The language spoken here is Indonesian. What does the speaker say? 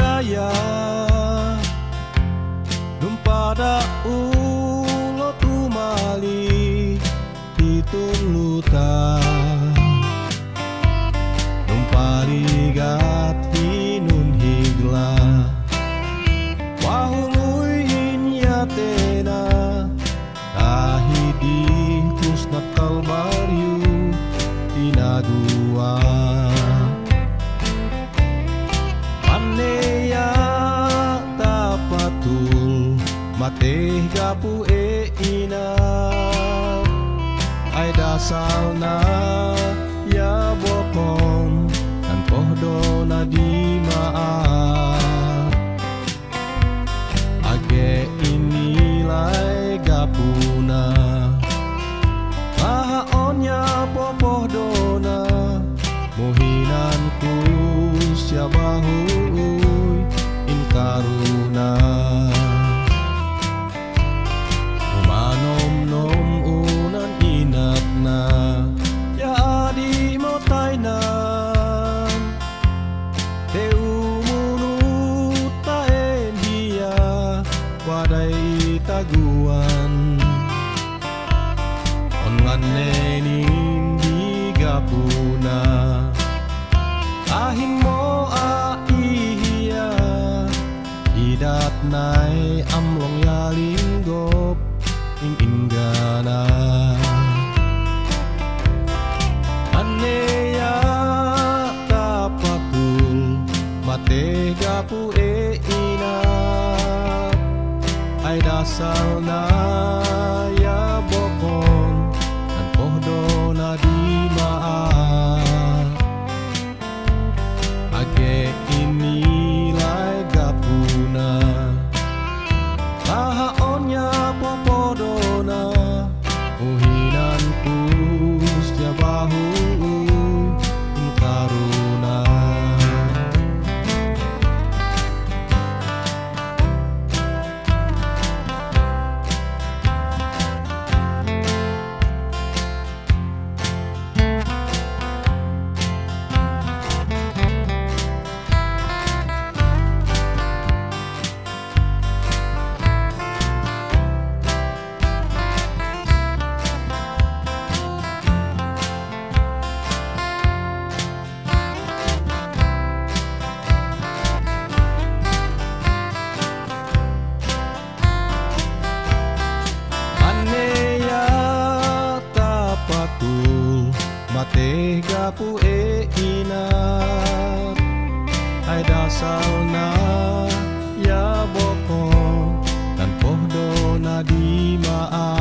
gaya numpada ulo tumali hitun luta numpali gati nun higla wahului inyatena kahidi kusnat kalbaryu tinagua paneya tapatul mateh gapu ina ay dasal na ya bokon dan pohdo na di maaf age inilai gapuna lahaonnya popohdona muhinanku syabahui in karuna umanom-nom unan inatna ya adi motainan teu munut taen dia wadai taguan ongan nenin di gapuna ahim mo aihia idat nai amlong yalinggop ing inggana aneya tapakul mate gapu ina ay dasal na ya bokon dan pohdo na di maaf age inilai gapuna lahaonnya popodona uhinanku syabahu in karuna mateh gapu inat ay dasal na ya bokon dan pohdo na di maaf